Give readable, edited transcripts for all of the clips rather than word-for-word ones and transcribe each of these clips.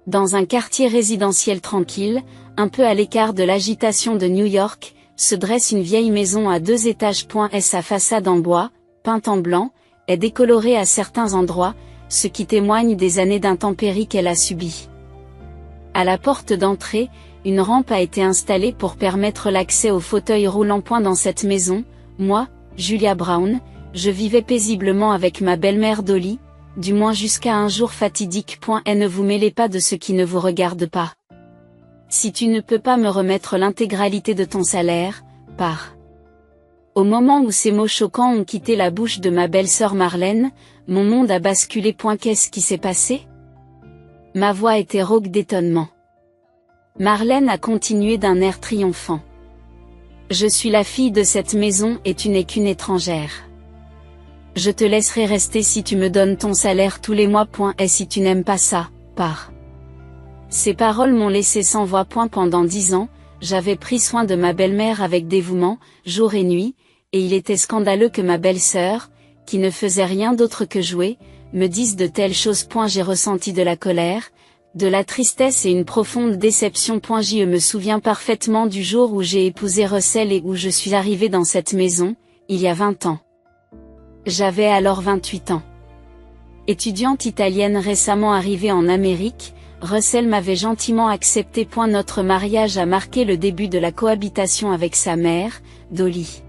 Dans un quartier résidentiel tranquille, un peu à l'écart de l'agitation de New York, se dresse une vieille maison à 2 étages. Sa façade en bois, peinte en blanc, est décolorée à certains endroits, ce qui témoigne des années d'intempéries qu'elle a subies. À la porte d'entrée, une rampe a été installée pour permettre l'accès au fauteuil roulant. Dans cette maison, moi, Julia Brown, je vivais paisiblement avec ma belle-mère Dolly, du moins jusqu'à un jour fatidique. Et ne vous mêlez pas de ce qui ne vous regarde pas. Si tu ne peux pas me remettre l'intégralité de ton salaire, pars. Au moment où ces mots choquants ont quitté la bouche de ma belle-sœur Marlène, mon monde a basculé. Qu'est-ce qui s'est passé? Ma voix était rauque d'étonnement. Marlène a continué d'un air triomphant. Je suis la fille de cette maison et tu n'es qu'une étrangère. Je te laisserai rester si tu me donnes ton salaire tous les mois. Et si tu n'aimes pas ça, pars. Ces paroles m'ont laissé sans voix. Pendant 10 ans, j'avais pris soin de ma belle-mère avec dévouement, jour et nuit, et il était scandaleux que ma belle-sœur, qui ne faisait rien d'autre que jouer, me dise de telles choses. J'ai ressenti de la colère, de la tristesse et une profonde déception. Je me souviens parfaitement du jour où j'ai épousé Russell et où je suis arrivée dans cette maison, il y a 20 ans. J'avais alors 28 ans. Étudiante italienne récemment arrivée en Amérique, Russell m'avait gentiment accepté. Notre mariage a marqué le début de la cohabitation avec sa mère, Dolly.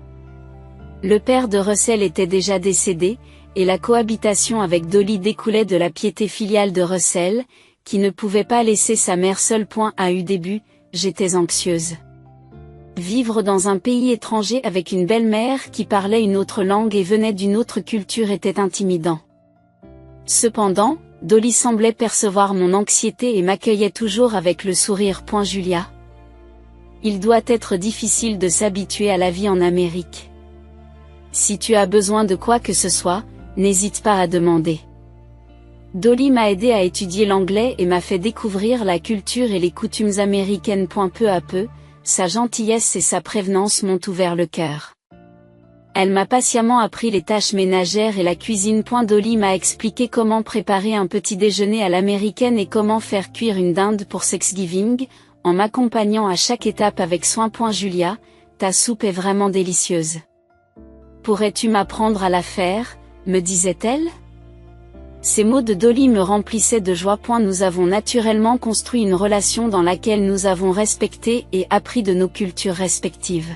Le père de Russell était déjà décédé, et la cohabitation avec Dolly découlait de la piété filiale de Russell, qui ne pouvait pas laisser sa mère seule. À eu début, j'étais anxieuse. Vivre dans un pays étranger avec une belle-mère qui parlait une autre langue et venait d'une autre culture était intimidant. Cependant, Dolly semblait percevoir mon anxiété et m'accueillait toujours avec le sourire. Julia. Il doit être difficile de s'habituer à la vie en Amérique. Si tu as besoin de quoi que ce soit, n'hésite pas à demander. Dolly m'a aidé à étudier l'anglais et m'a fait découvrir la culture et les coutumes américaines. Peu à peu, sa gentillesse et sa prévenance m'ont ouvert le cœur. Elle m'a patiemment appris les tâches ménagères et la cuisine. Dolly m'a expliqué comment préparer un petit déjeuner à l'américaine et comment faire cuire une dinde pour Thanksgiving, en m'accompagnant à chaque étape avec soin. Julia, ta soupe est vraiment délicieuse. Pourrais-tu m'apprendre à la faire, me disait-elle? Ces mots de Dolly me remplissaient de joie. Nous avons naturellement construit une relation dans laquelle nous avons respecté et appris de nos cultures respectives.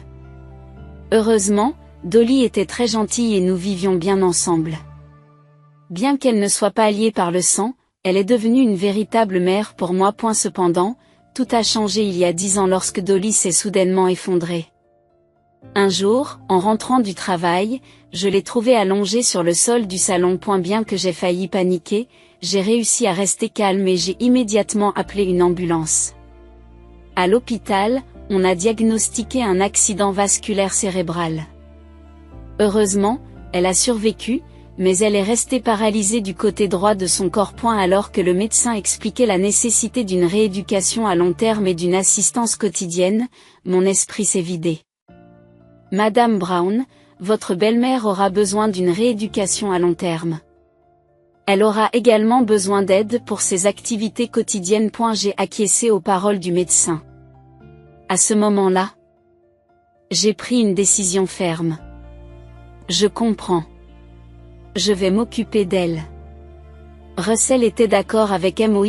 Heureusement, Dolly était très gentille et nous vivions bien ensemble. Bien qu'elle ne soit pas liée par le sang, elle est devenue une véritable mère pour moi. Cependant, tout a changé il y a 10 ans lorsque Dolly s'est soudainement effondrée. Un jour, en rentrant du travail, je l'ai trouvée allongée sur le sol du salon. Bien que j'ai failli paniquer, j'ai réussi à rester calme et j'ai immédiatement appelé une ambulance. À l'hôpital, on a diagnostiqué un accident vasculaire cérébral. Heureusement, elle a survécu, mais elle est restée paralysée du côté droit de son corps. Alors que le médecin expliquait la nécessité d'une rééducation à long terme et d'une assistance quotidienne, mon esprit s'est vidé. Madame Brown, votre belle-mère aura besoin d'une rééducation à long terme. Elle aura également besoin d'aide pour ses activités quotidiennes. J'ai acquiescé aux paroles du médecin. À ce moment-là, j'ai pris une décision ferme. Je comprends. Je vais m'occuper d'elle. Russell était d'accord avec moi.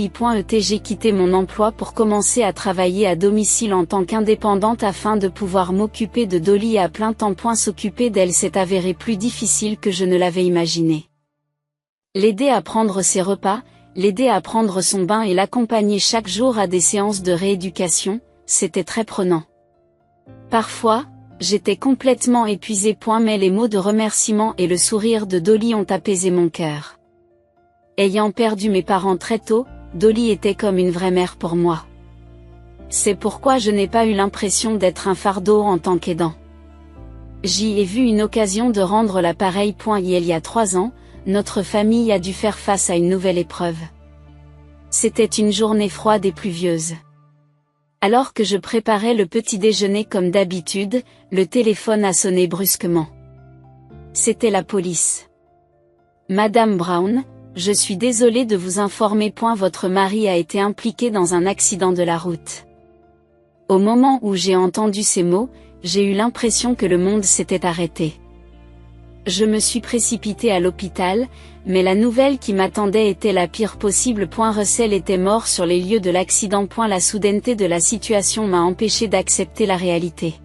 J'ai quitté mon emploi pour commencer à travailler à domicile en tant qu'indépendante afin de pouvoir m'occuper de Dolly à plein temps. S'occuper d'elle s'est avéré plus difficile que je ne l'avais imaginé. L'aider à prendre ses repas, l'aider à prendre son bain et l'accompagner chaque jour à des séances de rééducation, c'était très prenant. Parfois, j'étais complètement épuisée. Mais les mots de remerciement et le sourire de Dolly ont apaisé mon cœur. Ayant perdu mes parents très tôt, Dolly était comme une vraie mère pour moi. C'est pourquoi je n'ai pas eu l'impression d'être un fardeau en tant qu'aidant. J'y ai vu une occasion de rendre l'appareil. Il y a 3 ans, notre famille a dû faire face à une nouvelle épreuve. C'était une journée froide et pluvieuse. Alors que je préparais le petit déjeuner comme d'habitude, le téléphone a sonné brusquement. C'était la police. Madame Brown, Je suis désolée de vous informer. Votre mari a été impliqué dans un accident de la route. Au moment où j'ai entendu ces mots, j'ai eu l'impression que le monde s'était arrêté. Je me suis précipitée à l'hôpital, mais la nouvelle qui m'attendait était la pire possible. Russell était mort sur les lieux de l'accident. La soudaineté de la situation m'a empêché d'accepter la réalité.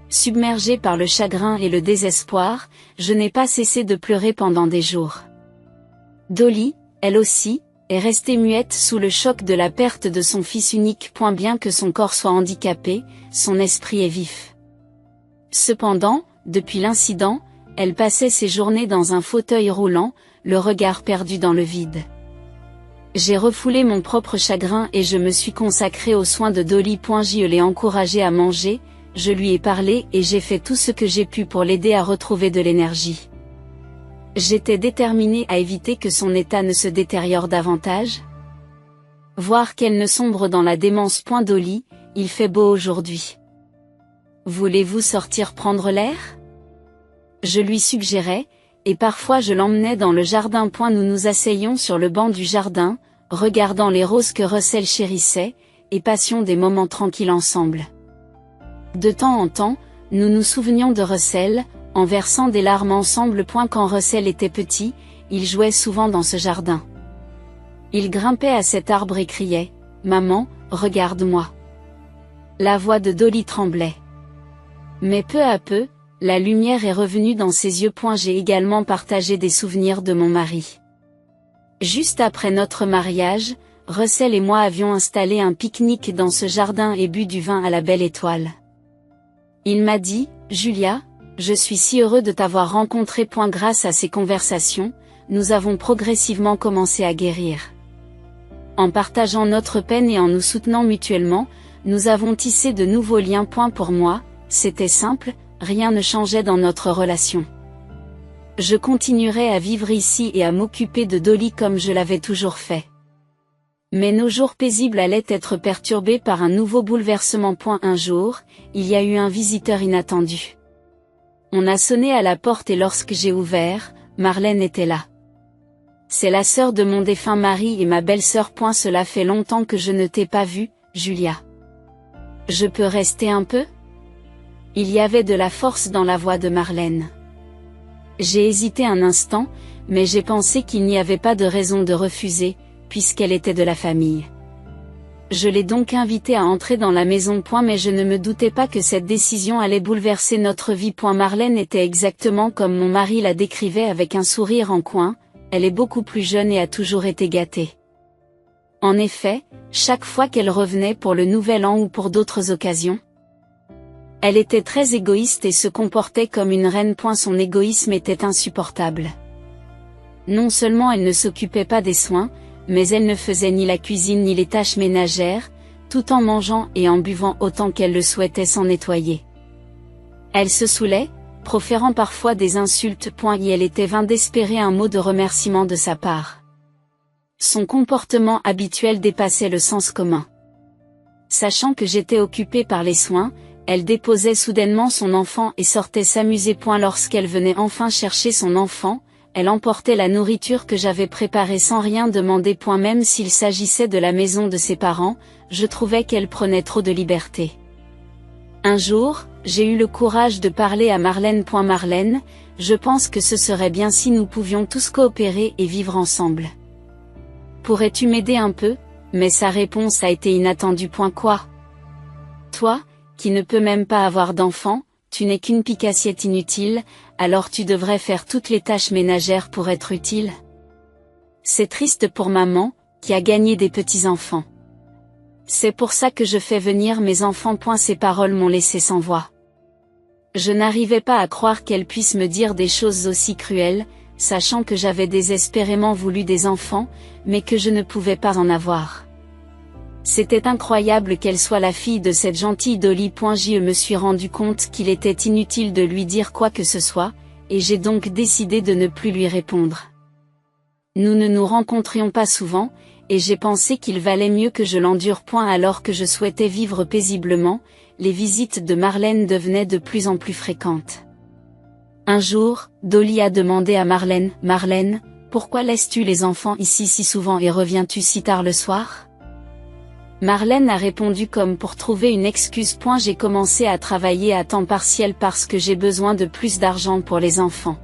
Submergée par le chagrin et le désespoir, je n'ai pas cessé de pleurer pendant des jours. Dolly, elle aussi, est restée muette sous le choc de la perte de son fils unique. Bien que son corps soit handicapé, son esprit est vif. Cependant, depuis l'incident, elle passait ses journées dans un fauteuil roulant, le regard perdu dans le vide. J'ai refoulé mon propre chagrin et je me suis consacrée aux soins de Dolly. Je l'ai encouragée à manger, je lui ai parlé et j'ai fait tout ce que j'ai pu pour l'aider à retrouver de l'énergie. J'étais déterminée à éviter que son état ne se détériore davantage. Voir qu'elle ne sombre dans la démence. Dolly, il fait beau aujourd'hui. Voulez-vous sortir prendre l'air ? Je lui suggérais, et parfois je l'emmenais dans le jardin. Nous nous asseyions sur le banc du jardin, regardant les roses que Russell chérissait, et passions des moments tranquilles ensemble. De temps en temps, nous nous souvenions de Russell, en versant des larmes ensemble. Quand Russell était petit, il jouait souvent dans ce jardin. Il grimpait à cet arbre et criait « Maman, regarde-moi ». La voix de Dolly tremblait. Mais peu à peu, la lumière est revenue dans ses yeux. J'ai également partagé des souvenirs de mon mari. Juste après notre mariage, Russell et moi avions installé un pique-nique dans ce jardin et bu du vin à la belle étoile. Il m'a dit « Julia, je suis si heureux de t'avoir rencontré. » Grâce à ces conversations, nous avons progressivement commencé à guérir. En partageant notre peine et en nous soutenant mutuellement, nous avons tissé de nouveaux liens. Pour moi, c'était simple, rien ne changeait dans notre relation. Je continuerai à vivre ici et à m'occuper de Dolly comme je l'avais toujours fait. Mais nos jours paisibles allaient être perturbés par un nouveau bouleversement. Un jour, il y a eu un visiteur inattendu. On a sonné à la porte et lorsque j'ai ouvert, Marlène était là. C'est la sœur de mon défunt mari et ma belle-sœur. Cela fait longtemps que je ne t'ai pas vue, Julia. Je peux rester un peu ? Il y avait de la force dans la voix de Marlène. J'ai hésité un instant, mais j'ai pensé qu'il n'y avait pas de raison de refuser, puisqu'elle était de la famille. Je l'ai donc invitée à entrer dans la maison. Mais je ne me doutais pas que cette décision allait bouleverser notre vie. Marlène était exactement comme mon mari la décrivait, avec un sourire en coin. Elle est beaucoup plus jeune et a toujours été gâtée. En effet, chaque fois qu'elle revenait pour le Nouvel An ou pour d'autres occasions, elle était très égoïste et se comportait comme une reine. Son égoïsme était insupportable. Non seulement elle ne s'occupait pas des soins, mais elle ne faisait ni la cuisine ni les tâches ménagères, tout en mangeant et en buvant autant qu'elle le souhaitait sans nettoyer. Elle se saoulait, proférant parfois des insultes. Et elle était vain d'espérer un mot de remerciement de sa part. Son comportement habituel dépassait le sens commun. Sachant que j'étais occupée par les soins, elle déposait soudainement son enfant et sortait s'amuser. Lorsqu'elle venait enfin chercher son enfant, elle emportait la nourriture que j'avais préparée sans rien demander. Même s'il s'agissait de la maison de ses parents, je trouvais qu'elle prenait trop de liberté. Un jour, j'ai eu le courage de parler à Marlène. Marlène, je pense que ce serait bien si nous pouvions tous coopérer et vivre ensemble. Pourrais-tu m'aider un peu ? Mais sa réponse a été inattendue. Quoi ? Toi, qui ne peux même pas avoir d'enfant, tu n'es qu'une pique-assiette inutile, alors tu devrais faire toutes les tâches ménagères pour être utile. C'est triste pour maman, qui a gagné des petits-enfants. C'est pour ça que je fais venir mes enfants. Ces paroles m'ont laissé sans voix. Je n'arrivais pas à croire qu'elle puisse me dire des choses aussi cruelles, sachant que j'avais désespérément voulu des enfants, mais que je ne pouvais pas en avoir. C'était incroyable qu'elle soit la fille de cette gentille Dolly. Je me suis rendu compte qu'il était inutile de lui dire quoi que ce soit, et j'ai donc décidé de ne plus lui répondre. Nous ne nous rencontrions pas souvent, et j'ai pensé qu'il valait mieux que je l'endure. Alors que je souhaitais vivre paisiblement, les visites de Marlène devenaient de plus en plus fréquentes. Un jour, Dolly a demandé à Marlène, « Marlène, pourquoi laisses-tu les enfants ici si souvent et reviens-tu si tard le soir? Marlène a répondu comme pour trouver une excuse. J'ai commencé à travailler à temps partiel parce que j'ai besoin de plus d'argent pour les enfants.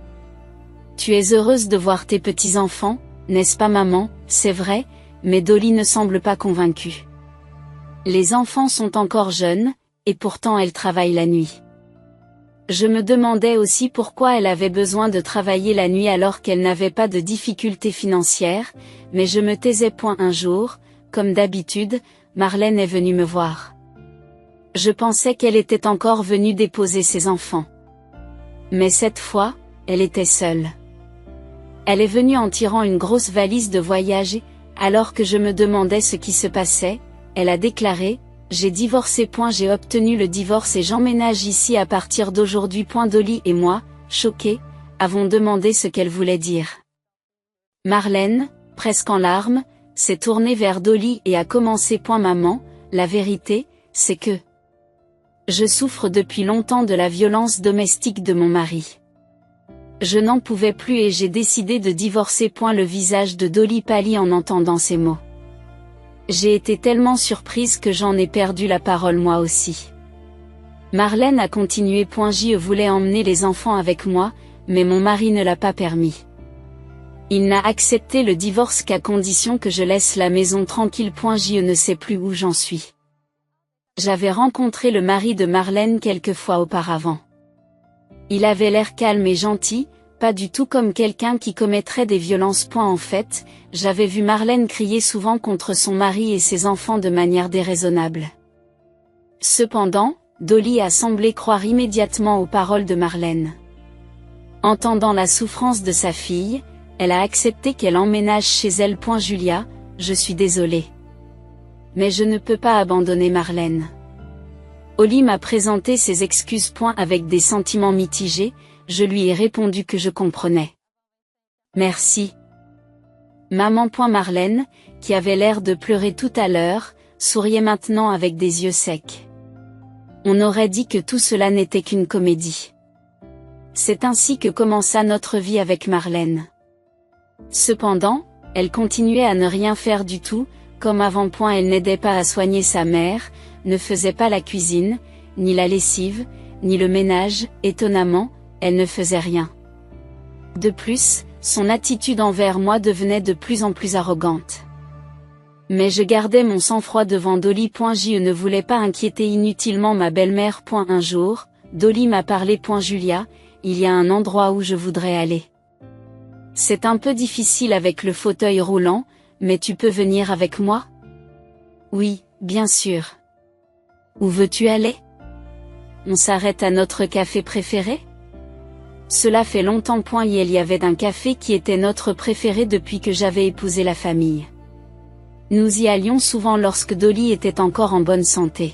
Tu es heureuse de voir tes petits-enfants, n'est-ce pas maman? C'est vrai, mais Dolly ne semble pas convaincue. Les enfants sont encore jeunes, et pourtant elle travaille la nuit. Je me demandais aussi pourquoi elle avait besoin de travailler la nuit alors qu'elle n'avait pas de difficultés financières, mais je me taisais. Un jour, comme d'habitude, Marlène est venue me voir. Je pensais qu'elle était encore venue déposer ses enfants. Mais cette fois, elle était seule. Elle est venue en tirant une grosse valise de voyage et, alors que je me demandais ce qui se passait, elle a déclaré: j'ai divorcé. J'ai obtenu le divorce et j'emménage ici à partir d'aujourd'hui. Dolly et moi, choqués, avons demandé ce qu'elle voulait dire. Marlène, presque en larmes, s'est tournée vers Dolly et a commencé: maman, la vérité, c'est que je souffre depuis longtemps de la violence domestique de mon mari. Je n'en pouvais plus et j'ai décidé de divorcer. Le visage de Dolly pâlit en entendant ces mots. J'ai été tellement surprise que j'en ai perdu la parole moi aussi. Marlène a continué: je voulais emmener les enfants avec moi, mais mon mari ne l'a pas permis. Il n'a accepté le divorce qu'à condition que je laisse la maison tranquille. Je ne sais plus où j'en suis. J'avais rencontré le mari de Marlène quelques fois auparavant. Il avait l'air calme et gentil, pas du tout comme quelqu'un qui commettrait des violences. En fait, j'avais vu Marlène crier souvent contre son mari et ses enfants de manière déraisonnable. Cependant, Dolly a semblé croire immédiatement aux paroles de Marlène. Entendant la souffrance de sa fille, elle a accepté qu'elle emménage chez elle. Julia, je suis désolée. Mais je ne peux pas abandonner Marlène. Oli m'a présenté ses excuses. Avec des sentiments mitigés, je lui ai répondu que je comprenais. Merci. Maman. Marlène, qui avait l'air de pleurer tout à l'heure, souriait maintenant avec des yeux secs. On aurait dit que tout cela n'était qu'une comédie. C'est ainsi que commença notre vie avec Marlène. Cependant, elle continuait à ne rien faire du tout, comme avant. Elle n'aidait pas à soigner sa mère, ne faisait pas la cuisine, ni la lessive, ni le ménage. Étonnamment, elle ne faisait rien. De plus, son attitude envers moi devenait de plus en plus arrogante. Mais je gardais mon sang-froid devant Dolly. Je ne voulais pas inquiéter inutilement ma belle-mère. Un jour, Dolly m'a parlé. Julia, il y a un endroit où je voudrais aller. C'est un peu difficile avec le fauteuil roulant, mais tu peux venir avec moi? Oui, bien sûr. Où veux-tu aller? On s'arrête à notre café préféré? Cela fait longtemps. Il y avait un café qui était notre préféré depuis que j'avais épousé la famille. Nous y allions souvent lorsque Dolly était encore en bonne santé.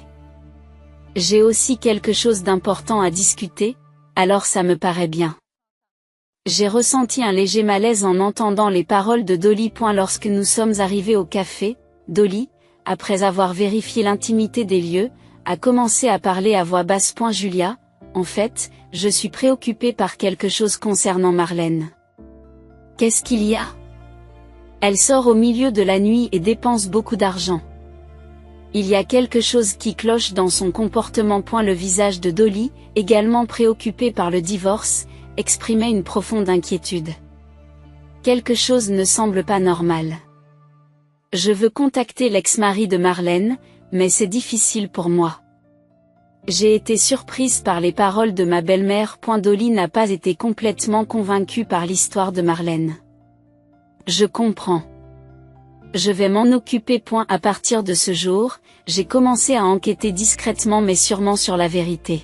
J'ai aussi quelque chose d'important à discuter, alors ça me paraît bien. J'ai ressenti un léger malaise en entendant les paroles de Dolly. Lorsque nous sommes arrivés au café, Dolly, après avoir vérifié l'intimité des lieux, a commencé à parler à voix basse. Julia, en fait, je suis préoccupée par quelque chose concernant Marlène. Qu'est-ce qu'il y a? Elle sort au milieu de la nuit et dépense beaucoup d'argent. Il y a quelque chose qui cloche dans son comportement. Le visage de Dolly, également préoccupé par le divorce, exprimait une profonde inquiétude. Quelque chose ne semble pas normal. Je veux contacter l'ex-mari de Marlène, mais c'est difficile pour moi. J'ai été surprise par les paroles de ma belle-mère. Dolly n'a pas été complètement convaincue par l'histoire de Marlène. Je comprends. Je vais m'en occuper. À partir de ce jour, j'ai commencé à enquêter discrètement mais sûrement sur la vérité.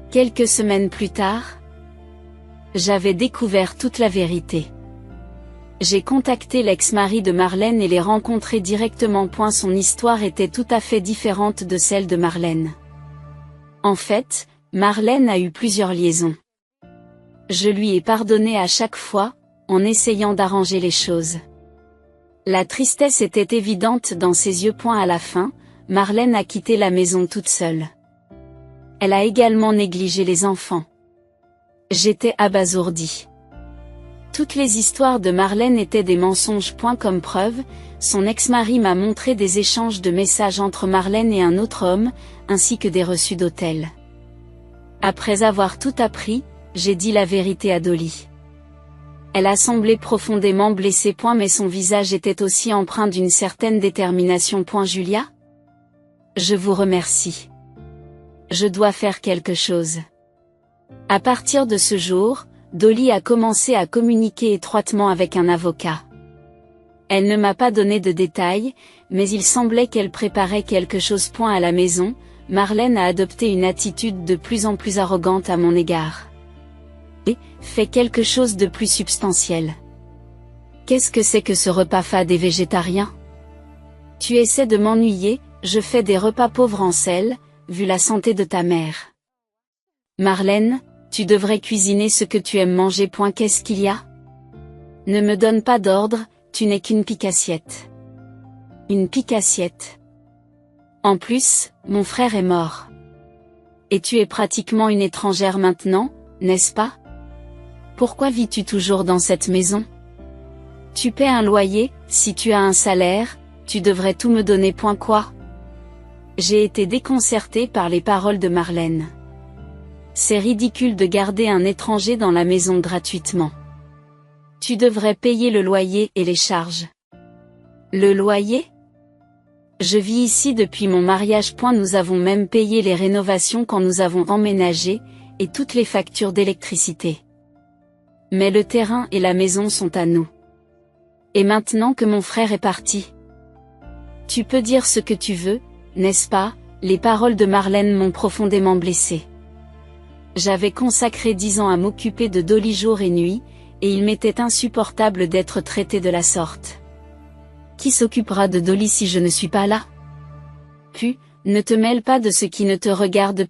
Quelques semaines plus tard, j'avais découvert toute la vérité. J'ai contacté l'ex-mari de Marlène et l'ai rencontré directement. Son histoire était tout à fait différente de celle de Marlène. En fait, Marlène a eu plusieurs liaisons. Je lui ai pardonné à chaque fois, en essayant d'arranger les choses. La tristesse était évidente dans ses yeux. À la fin, Marlène a quitté la maison toute seule. Elle a également négligé les enfants. J'étais abasourdie. Toutes les histoires de Marlène étaient des mensonges. Comme preuve, son ex-mari m'a montré des échanges de messages entre Marlène et un autre homme, ainsi que des reçus d'hôtel. Après avoir tout appris, j'ai dit la vérité à Dolly. Elle a semblé profondément blessée. Mais son visage était aussi empreint d'une certaine détermination. Julia? Je vous remercie. Je dois faire quelque chose. À partir de ce jour, Dolly a commencé à communiquer étroitement avec un avocat. Elle ne m'a pas donné de détails, mais il semblait qu'elle préparait quelque chose. À la maison, Marlène a adopté une attitude de plus en plus arrogante à mon égard. Et fait quelque chose de plus substantiel. Qu'est-ce que c'est que ce repas fade et végétarien? Tu essaies de m'ennuyer, je fais des repas pauvres en sel, vu la santé de ta mère. Marlène, tu devrais cuisiner ce que tu aimes manger. Qu'est-ce qu'il y a? Ne me donne pas d'ordre, tu n'es qu'une pique-assiette. Une pique-assiette. En plus, mon frère est mort. Et tu es pratiquement une étrangère maintenant, n'est-ce pas? Pourquoi vis-tu toujours dans cette maison? Tu paies un loyer, si tu as un salaire, tu devrais tout me donner. Quoi? J'ai été déconcertée par les paroles de Marlène. C'est ridicule de garder un étranger dans la maison gratuitement. Tu devrais payer le loyer et les charges. Le loyer? Je vis ici depuis mon mariage. Nous avons même payé les rénovations quand nous avons emménagé, et toutes les factures d'électricité. Mais le terrain et la maison sont à nous. Et maintenant que mon frère est parti? Tu peux dire ce que tu veux, n'est-ce pas? Les paroles de Marlène m'ont profondément blessée. J'avais consacré 10 ans à m'occuper de Dolly jour et nuit, et il m'était insupportable d'être traité de la sorte. Qui s'occupera de Dolly si je ne suis pas là? Puis, ne te mêle pas de ce qui ne te regarde.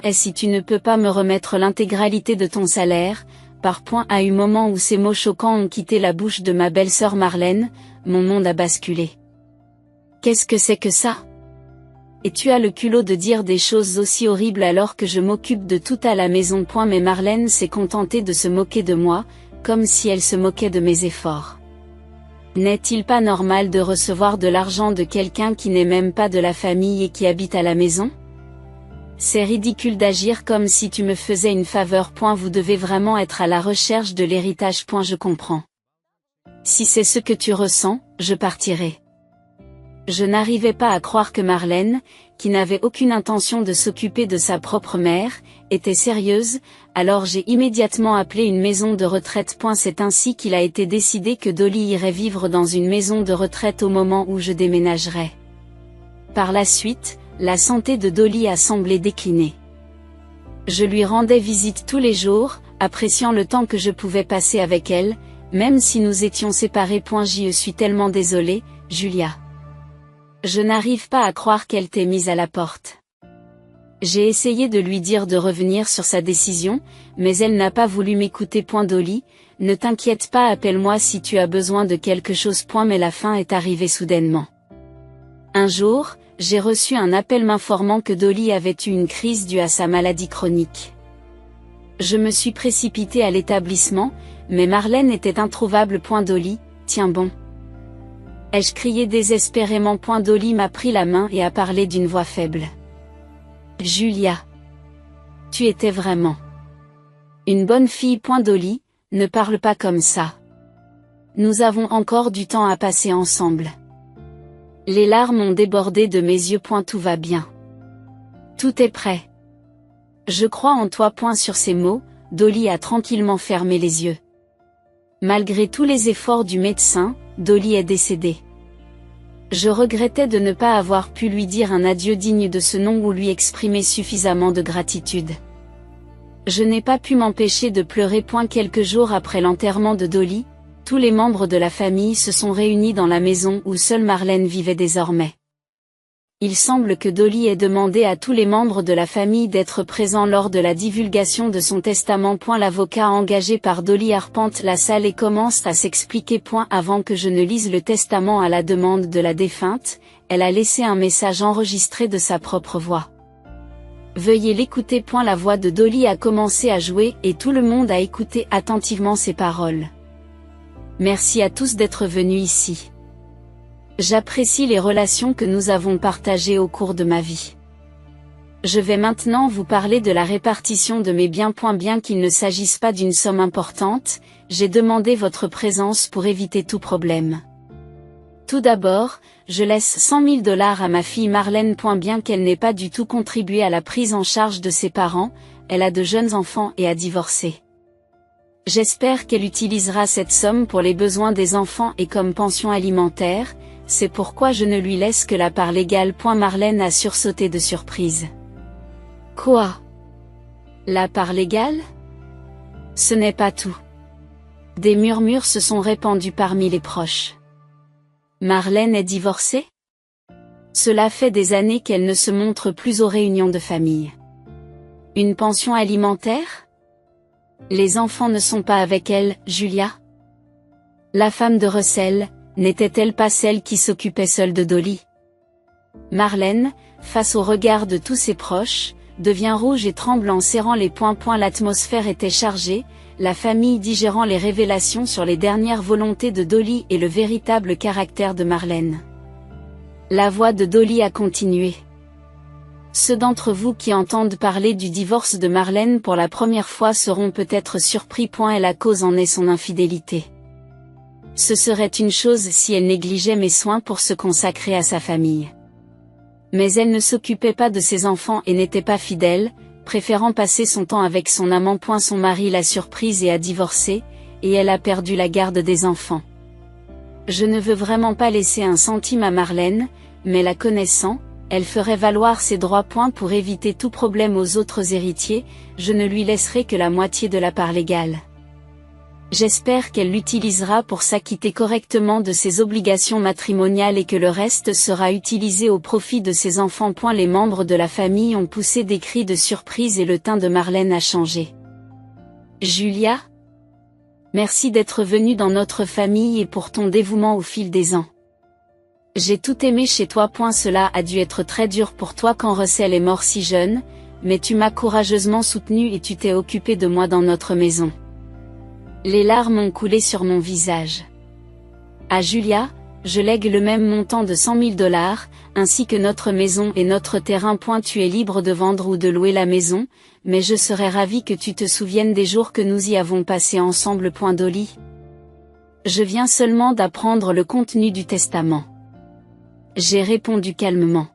Et si tu ne peux pas me remettre l'intégralité de ton salaire, par à un moment où ces mots choquants ont quitté la bouche de ma belle-sœur Marlène, mon monde a basculé. Qu'est-ce que c'est que ça? Et tu as le culot de dire des choses aussi horribles alors que je m'occupe de tout à la maison. Mais Marlène s'est contentée de se moquer de moi, comme si elle se moquait de mes efforts. N'est-il pas normal de recevoir de l'argent de quelqu'un qui n'est même pas de la famille et qui habite à la maison? C'est ridicule d'agir comme si tu me faisais une faveur. Vous devez vraiment être à la recherche de l'héritage. Je comprends. Si c'est ce que tu ressens, je partirai. Je n'arrivais pas à croire que Marlène, qui n'avait aucune intention de s'occuper de sa propre mère, était sérieuse, alors j'ai immédiatement appelé une maison de retraite. C'est ainsi qu'il a été décidé que Dolly irait vivre dans une maison de retraite au moment où je déménagerais. Par la suite, la santé de Dolly a semblé décliner. Je lui rendais visite tous les jours, appréciant le temps que je pouvais passer avec elle, même si nous étions séparés. Je suis tellement désolée, Julia. Je n'arrive pas à croire qu'elle t'ait mise à la porte. J'ai essayé de lui dire de revenir sur sa décision, mais elle n'a pas voulu m'écouter. Dolly, ne t'inquiète pas, appelle-moi si tu as besoin de quelque chose. Mais la fin est arrivée soudainement. Un jour, j'ai reçu un appel m'informant que Dolly avait eu une crise due à sa maladie chronique. Je me suis précipitée à l'établissement, mais Marlène était introuvable. Dolly, tiens bon. Ai-je crié désespérément. Dolly m'a pris la main et a parlé d'une voix faible. Julia. Tu étais vraiment une bonne fille. Dolly, ne parle pas comme ça. Nous avons encore du temps à passer ensemble. Les larmes ont débordé de mes yeux. Tout va bien. Tout est prêt. Je crois en toi. Sur ces mots, Dolly a tranquillement fermé les yeux. Malgré tous les efforts du médecin, Dolly est décédée. Je regrettais de ne pas avoir pu lui dire un adieu digne de ce nom ou lui exprimer suffisamment de gratitude. Je n'ai pas pu m'empêcher de pleurer. Quelques jours après l'enterrement de Dolly, tous les membres de la famille se sont réunis dans la maison où seule Marlène vivait désormais. Il semble que Dolly ait demandé à tous les membres de la famille d'être présents lors de la divulgation de son testament. L'avocat engagé par Dolly arpente la salle et commence à s'expliquer. Avant que je ne lise le testament à la demande de la défunte, elle a laissé un message enregistré de sa propre voix. Veuillez l'écouter. La voix de Dolly a commencé à jouer et tout le monde a écouté attentivement ses paroles. Merci à tous d'être venus ici. J'apprécie les relations que nous avons partagées au cours de ma vie. Je vais maintenant vous parler de la répartition de mes biens. Bien qu'il ne s'agisse pas d'une somme importante, j'ai demandé votre présence pour éviter tout problème. Tout d'abord, je laisse 100 000 $ à ma fille Marlène. Bien qu'elle n'ait pas du tout contribué à la prise en charge de ses parents, elle a de jeunes enfants et a divorcé. J'espère qu'elle utilisera cette somme pour les besoins des enfants et comme pension alimentaire, c'est pourquoi je ne lui laisse que la part légale. Marlène a sursauté de surprise. Quoi? La part légale? Ce n'est pas tout. Des murmures se sont répandus parmi les proches. Marlène est divorcée? Cela fait des années qu'elle ne se montre plus aux réunions de famille. Une pension alimentaire? Les enfants ne sont pas avec elle, Julia? La femme de Russell, n'était-elle pas celle qui s'occupait seule de Dolly? Marlène, face au regard de tous ses proches, devient rouge et tremble en serrant les poings. L'atmosphère était chargée, la famille digérant les révélations sur les dernières volontés de Dolly et le véritable caractère de Marlène. La voix de Dolly a continué. Ceux d'entre vous qui entendent parler du divorce de Marlène pour la première fois seront peut-être surpris. Et la cause en est son infidélité. Ce serait une chose si elle négligeait mes soins pour se consacrer à sa famille. Mais elle ne s'occupait pas de ses enfants et n'était pas fidèle, préférant passer son temps avec son amant. Son mari l'a surprise et a divorcé, et elle a perdu la garde des enfants. Je ne veux vraiment pas laisser un centime à Marlène, mais la connaissant, elle ferait valoir ses droits. Pour éviter tout problème aux autres héritiers, je ne lui laisserai que la moitié de la part légale. J'espère qu'elle l'utilisera pour s'acquitter correctement de ses obligations matrimoniales et que le reste sera utilisé au profit de ses enfants. Les membres de la famille ont poussé des cris de surprise et le teint de Marlène a changé. Julia? Merci d'être venue dans notre famille et pour ton dévouement au fil des ans. J'ai tout aimé chez toi. Cela a dû être très dur pour toi quand Russell est mort si jeune, mais tu m'as courageusement soutenue et tu t'es occupé de moi dans notre maison. Les larmes ont coulé sur mon visage. À Julia, je lègue le même montant de 100 000 $, ainsi que notre maison et notre terrain. Tu es libre de vendre ou de louer la maison, mais je serais ravie que tu te souviennes des jours que nous y avons passés ensemble. Dolly. Je viens seulement d'apprendre le contenu du testament. J'ai répondu calmement.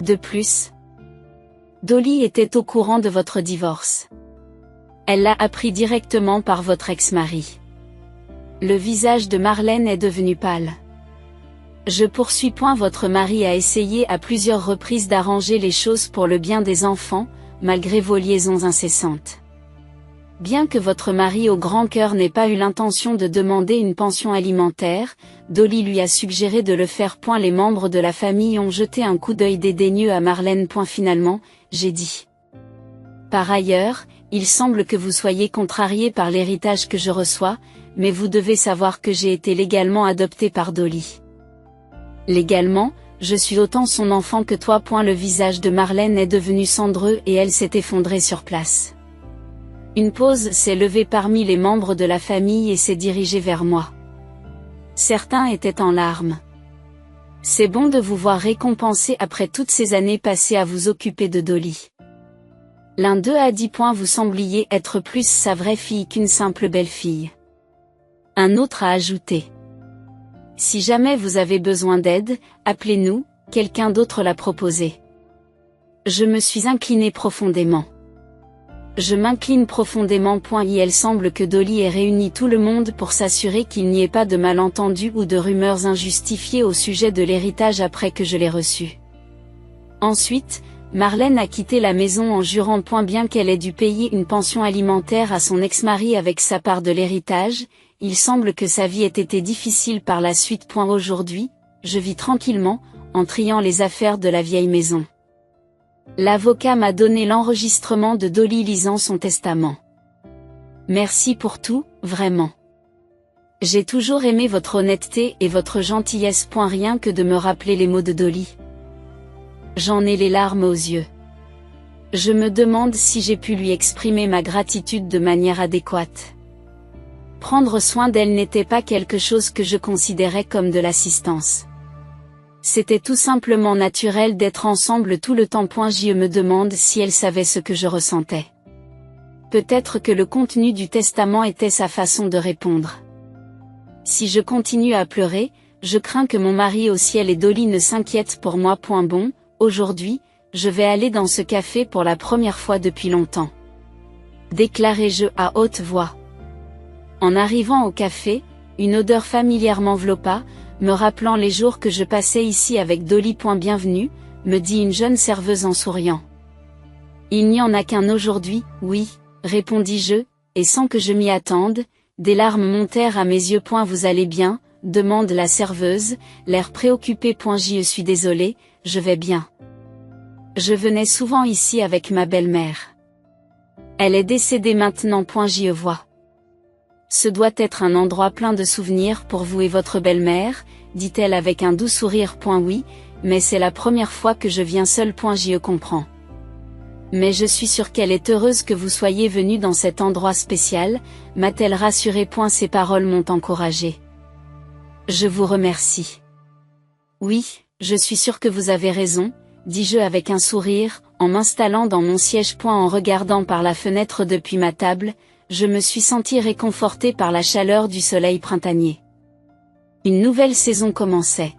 De plus, Dolly était au courant de votre divorce. Elle l'a appris directement par votre ex-mari. Le visage de Marlène est devenu pâle. Je poursuis. Votre mari a essayé à plusieurs reprises d'arranger les choses pour le bien des enfants, malgré vos liaisons incessantes. Bien que votre mari au grand cœur n'ait pas eu l'intention de demander une pension alimentaire, Dolly lui a suggéré de le faire. Les membres de la famille ont jeté un coup d'œil dédaigneux à Marlène. Finalement, j'ai dit. Par ailleurs, il semble que vous soyez contrarié par l'héritage que je reçois, mais vous devez savoir que j'ai été légalement adopté par Dolly. Légalement, je suis autant son enfant que toi. Le visage de Marlène est devenu cendreux et elle s'est effondrée sur place. Une pause s'est levée parmi les membres de la famille et s'est dirigée vers moi. Certains étaient en larmes. C'est bon de vous voir récompensé après toutes ces années passées à vous occuper de Dolly. L'un d'eux a dit. Vous sembliez être plus sa vraie fille qu'une simple belle-fille. Un autre a ajouté. Si jamais vous avez besoin d'aide, appelez-nous, quelqu'un d'autre l'a proposé. Je me suis incliné profondément. Je m'incline profondément. Il semble que Dolly ait réuni tout le monde pour s'assurer qu'il n'y ait pas de malentendus ou de rumeurs injustifiées au sujet de l'héritage après que je l'ai reçu. Ensuite, Marlène a quitté la maison en jurant. Bien qu'elle ait dû payer une pension alimentaire à son ex-mari avec sa part de l'héritage, il semble que sa vie ait été difficile par la suite. Aujourd'hui, je vis tranquillement, en triant les affaires de la vieille maison. L'avocat m'a donné l'enregistrement de Dolly lisant son testament. Merci pour tout, vraiment. J'ai toujours aimé votre honnêteté et votre gentillesse. Rien que de me rappeler les mots de Dolly. J'en ai les larmes aux yeux. Je me demande si j'ai pu lui exprimer ma gratitude de manière adéquate. Prendre soin d'elle n'était pas quelque chose que je considérais comme de l'assistance. C'était tout simplement naturel d'être ensemble tout le temps. Je me demande si elle savait ce que je ressentais. Peut-être que le contenu du testament était sa façon de répondre. Si je continue à pleurer, je crains que mon mari au ciel et Dolly ne s'inquiètent pour moi. Bon, aujourd'hui, je vais aller dans ce café pour la première fois depuis longtemps. Déclarai-je à haute voix. En arrivant au café, une odeur familière m'enveloppa, me rappelant les jours que je passais ici avec Dolly. Bienvenue, me dit une jeune serveuse en souriant. Il n'y en a qu'un aujourd'hui, oui, répondis-je, et sans que je m'y attende, des larmes montèrent à mes yeux. Vous allez bien, demande la serveuse, l'air préoccupé. Je suis désolée, je vais bien. Je venais souvent ici avec ma belle-mère. Elle est décédée maintenant. J'y vois. Ce doit être un endroit plein de souvenirs pour vous et votre belle-mère, dit-elle avec un doux sourire. Oui, mais c'est la première fois que je viens seule. J'y comprends. Mais je suis sûre qu'elle est heureuse que vous soyez venu dans cet endroit spécial, m'a-t-elle rassurée. Ces paroles m'ont encouragée. Je vous remercie. Oui, je suis sûre que vous avez raison, dis-je avec un sourire, en m'installant dans mon siège. En regardant par la fenêtre depuis ma table, je me suis sentie réconfortée par la chaleur du soleil printanier. Une nouvelle saison commençait.